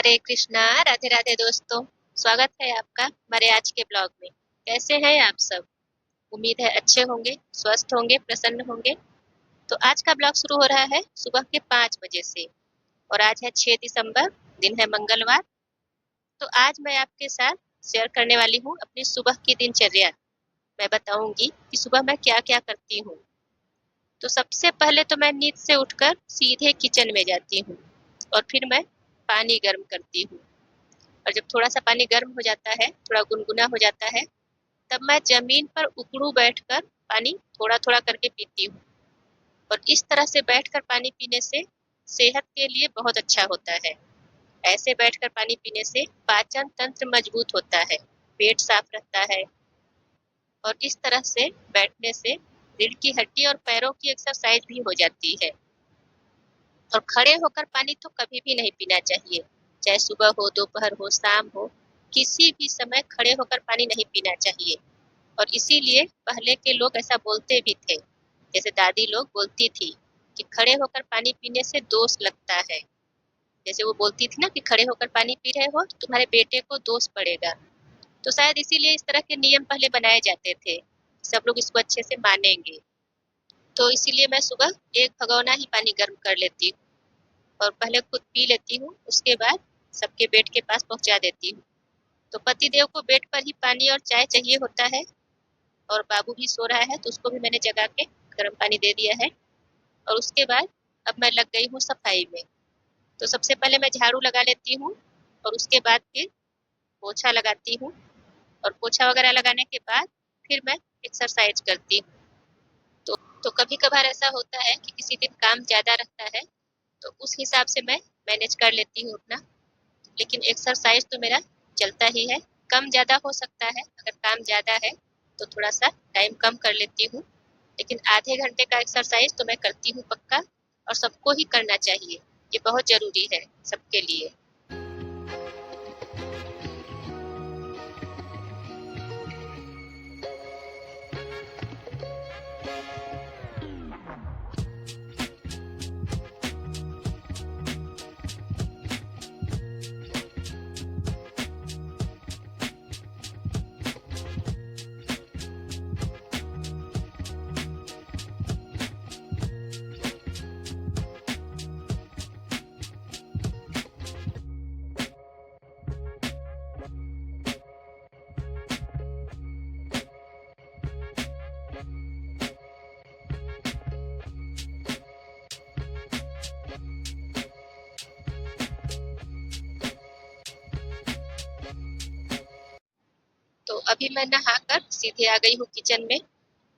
हरे कृष्णा, राधे राधे दोस्तों। स्वागत है आपका हमारे आज के ब्लॉग में। कैसे हैं आप सब? उम्मीद है अच्छे होंगे, स्वस्थ होंगे, प्रसन्न होंगे। तो आज का ब्लॉग शुरू हो रहा है सुबह के 5 बजे से और आज है 6 दिसंबर, दिन है मंगलवार। तो आज मैं आपके साथ शेयर करने वाली हूँ अपनी सुबह की दिनचर्या। मैं बताऊंगी कि सुबह मैं क्या क्या करती हूँ। तो सबसे पहले तो मैं नींद से उठकर सीधे किचन में जाती हूँ और फिर मैं पानी गर्म करती हूँ। और जब थोड़ा-सा पानी गर्म हो जाता है, थोड़ा गुनगुना हो जाता है, तब मैं ज़मीन पर उकड़ू बैठकर पानी थोड़ा-थोड़ा करके पीती हूँ। और इस तरह से बैठकर पानी पीने से सेहत के लिए बहुत अच्छा होता है। ऐसे बैठकर पानी पीने से पाचन तंत्र मजबूत होता है, पेट साफ रहता है और इस तरह से बैठने से रीढ़ की हड्डी और पैरों की एक्सरसाइज भी हो जाती है। और खड़े होकर पानी तो कभी भी नहीं पीना चाहिए, चाहे सुबह हो, दोपहर हो, शाम हो, किसी भी समय खड़े होकर पानी नहीं पीना चाहिए। और इसीलिए पहले के लोग ऐसा बोलते भी थे, जैसे दादी लोग बोलती थी कि खड़े होकर पानी पीने से दोष लगता है। जैसे वो बोलती थी ना कि खड़े होकर पानी पी रहे हो तो तुम्हारे बेटे को दोष पड़ेगा। तो शायद इसीलिए इस तरह के नियम पहले बनाए जाते थे, सब लोग इसको अच्छे से मानेंगे। तो इसीलिए मैं सुबह एक भगोना ही पानी गर्म कर लेती हूँ और पहले खुद पी लेती हूँ, उसके बाद सबके बेड के पास पहुँचा देती हूँ। तो पतिदेव को बेड पर ही पानी और चाय चाहिए होता है और बाबू भी सो रहा है तो उसको भी मैंने जगा के गर्म पानी दे दिया है। और उसके बाद अब मैं लग गई हूँ सफाई में। तो सबसे पहले मैं झाड़ू लगा लेती हूँ और उसके बाद फिर पोछा लगाती हूँ और पोछा वगैरह लगाने के बाद फिर मैं एक्सरसाइज करती हूँ। तो कभी-कभार ऐसा होता है कि किसी दिन काम ज़्यादा रहता है, तो उस हिसाब से मैं मैनेज कर लेती हूँ अपना। लेकिन एक्सरसाइज तो मेरा चलता ही है। कम ज़्यादा हो सकता है, अगर काम ज़्यादा है तो थोड़ा-सा टाइम कम कर लेती हूँ। लेकिन आधे घंटे का एक्सरसाइज तो मैं करती हूँ पक्का और सबको ही करना चाहिए। ये बहुत ज़रूरी है सबके लिए। तो अभी मैं नहाकर सीधे आ गई हूँ किचन में,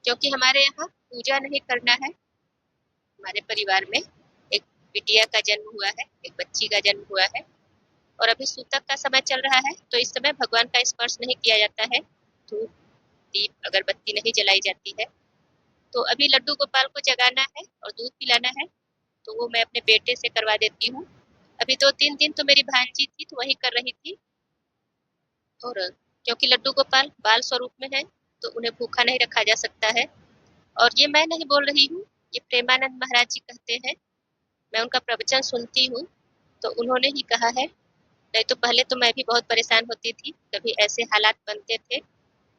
क्योंकि हमारे यहाँ पूजा नहीं करना है। हमारे परिवार में एक बिटिया का जन्म हुआ है, एक बच्ची का जन्म हुआ है और अभी सूतक का समय चल रहा है, तो इस समय भगवान का स्पर्श नहीं किया जाता है। धूप, दीप, अगरबत्ती नहीं जलाई जाती है। तो अभी लड्डू गोपाल को जगाना है और दूध पिलाना है, तो वो मैं अपने बेटे से करवा देती हूँ। अभी 2-3 दिन तो मेरी भांजी थी तो वही कर रही थी। और क्योंकि लड्डू गोपाल बाल स्वरूप में है तो उन्हें भूखा नहीं रखा जा सकता है। और ये मैं नहीं बोल रही हूँ, ये प्रेमानंद महाराज जी कहते हैं। मैं उनका प्रवचन सुनती हूँ तो उन्होंने ही कहा है। नहीं तो पहले तो मैं भी बहुत परेशान होती थी, कभी ऐसे हालात बनते थे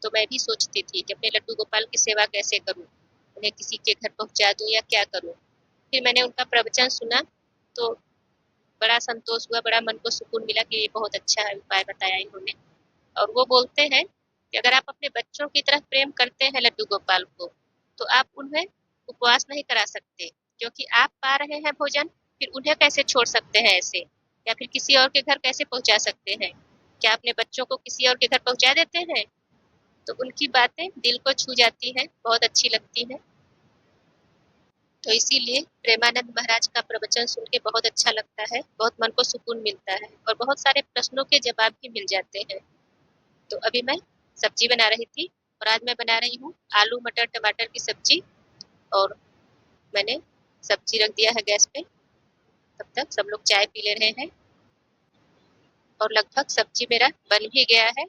तो मैं भी सोचती थी कि अपने लड्डू गोपाल की सेवा कैसे करूँ, उन्हें किसी के घर पहुँचा दूँ या क्या करूँ। फिर मैंने उनका प्रवचन सुना तो बड़ा संतोष हुआ, बड़ा मन को सुकून मिला कि ये बहुत अच्छा उपाय बताया इन्होंने। और वो बोलते हैं कि अगर आप अपने बच्चों की तरह प्रेम करते हैं लड्डू गोपाल को, तो आप उन्हें उपवास नहीं करा सकते, क्योंकि आप पा रहे हैं भोजन, फिर उन्हें कैसे छोड़ सकते हैं ऐसे, या फिर किसी और के घर कैसे पहुंचा सकते हैं? क्या अपने बच्चों को किसी और के घर पहुंचा देते हैं? तो उनकी बातें दिल को छू जाती हैं, बहुत अच्छी लगती हैं। तो इसीलिए प्रेमानंद महाराज का प्रवचन सुन के बहुत अच्छा लगता है, बहुत मन को सुकून मिलता है और बहुत सारे प्रश्नों के जवाब भी मिल जाते हैं। तो अभी मैं सब्जी बना रही थी और आज मैं बना रही हूँ आलू मटर टमाटर की सब्जी। और मैंने सब्जी रख दिया है गैस पे, तब तक सब लोग चाय पी ले रहे हैं और लगभग सब्जी मेरा बन भी गया है।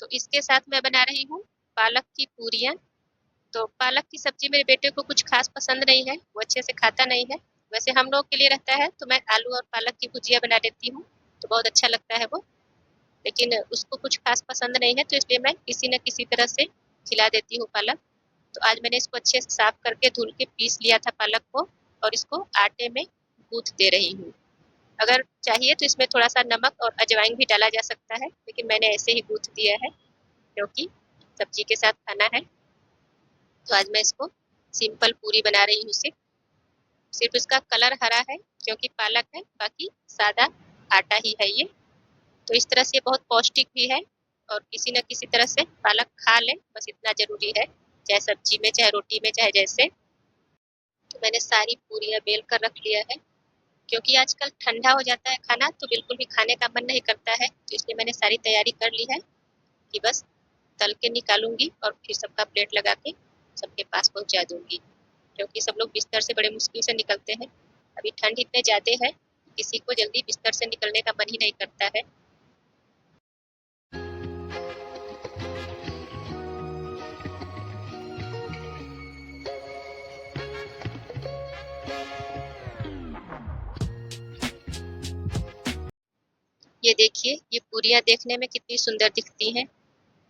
तो इसके साथ मैं बना रही हूँ पालक की पूरियाँ। तो पालक की सब्जी मेरे बेटे को कुछ खास पसंद नहीं है, वो अच्छे से खाता नहीं है। वैसे हम लोग के लिए रहता है तो मैं आलू और पालक की भुजिया बना देती हूँ, तो बहुत अच्छा लगता है वो। लेकिन उसको कुछ खास पसंद नहीं है, तो इसलिए मैं किसी न किसी तरह से खिला देती हूँ पालक। तो आज मैंने इसको अच्छे से साफ करके धुल के पीस लिया था पालक को, और इसको आटे में गूँथ दे रही हूँ। अगर चाहिए तो इसमें थोड़ा सा नमक और अजवाइन भी डाला जा सकता है, लेकिन मैंने ऐसे ही गूँथ दिया है क्योंकि सब्जी के साथ खाना है। तो आज मैं इसको सिंपल पूरी बना रही हूँ। सिर्फ सिर्फ इसका कलर हरा है क्योंकि पालक है, बाकी सादा आटा ही है ये। तो इस तरह से ये बहुत पौष्टिक भी है, और किसी न किसी तरह से पालक खा लें, बस इतना ज़रूरी है, चाहे सब्जी में, चाहे रोटी में, चाहे जैसे। तो मैंने सारी पूरियाँ बेल कर रख लिया है, क्योंकि आजकल ठंडा हो जाता है खाना तो बिल्कुल भी खाने का मन नहीं करता है, तो इसलिए मैंने सारी तैयारी कर ली है कि बस तल के निकालूंगी और फिर सबका प्लेट लगा के सबके पास पहुंचा दूंगी। क्योंकि सब लोग बिस्तर से बड़े मुश्किल से निकलते हैं, अभी ठंड इतने ज़्यादा है, किसी को जल्दी बिस्तर से निकलने का मन ही नहीं करता है। ये देखिए, ये पूरियाँ देखने में कितनी सुंदर दिखती हैं,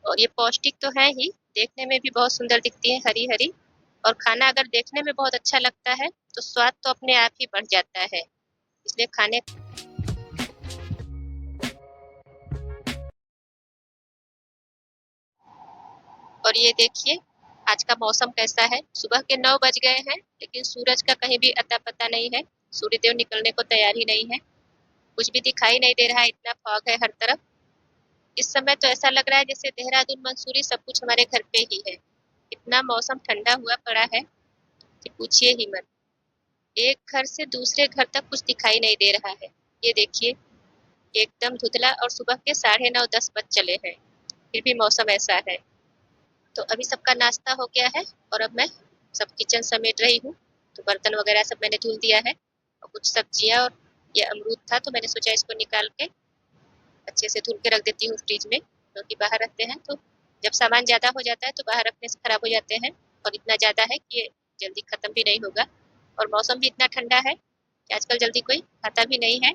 और ये पौष्टिक तो है ही, देखने में भी बहुत सुंदर दिखती हैं, हरी हरी। और खाना अगर देखने में बहुत अच्छा लगता है तो स्वाद तो अपने आप ही बढ़ जाता है, इसलिए खाने। और ये देखिए, आज का मौसम कैसा है। सुबह के 9 बज गए हैं, लेकिन सूरज का कहीं भी अता पता नहीं है। सूर्यदेव निकलने को तैयार ही नहीं है, कुछ भी दिखाई नहीं दे रहा है, इतना फॉग है हर तरफ। इस समय तो ऐसा लग रहा है जैसे देहरादून, मंसूरी सब कुछ हमारे घर पे ही है। इतना मौसम ठंडा हुआ पड़ा है कि पूछिए ही मत। एक घर से दूसरे घर तक कुछ दिखाई नहीं दे रहा है। ये देखिए, एकदम धुंधला, और सुबह के 9:30-10 बज चले हैं, फिर भी मौसम ऐसा है। तो अभी सबका नाश्ता हो गया है, और अब मैं सब किचन समेट रही हूँ। तो बर्तन वगैरह सब मैंने धुल दिया है, और कुछ सब्जियाँ और ये अमरूद था, तो मैंने सोचा इसको निकाल के अच्छे से धुल के रख देती हूँ फ्रिज में, क्योंकि बाहर रखते हैं तो जब सामान ज़्यादा हो जाता है तो बाहर रखने से खराब हो जाते हैं, और इतना ज़्यादा है कि ये जल्दी ख़त्म भी नहीं होगा। और मौसम भी इतना ठंडा है कि आजकल जल्दी कोई खाता भी नहीं है।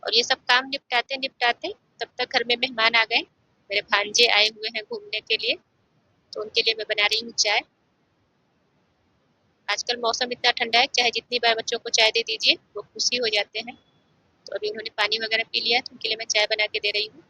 और ये सब काम निपटाते निपटाते तब तक घर में मेहमान आ गए। मेरे भांजे आए हुए हैं घूमने के लिए, तो उनके लिए मैं बना रही हूँ चाय। आजकल मौसम इतना ठंडा है, चाहे जितनी बार बच्चों को चाय दे दीजिए वो खुशी हो जाते हैं। तो अभी उन्होंने पानी वगैरह पी लिया है, तो उनके लिए मैं चाय बना के दे रही हूँ।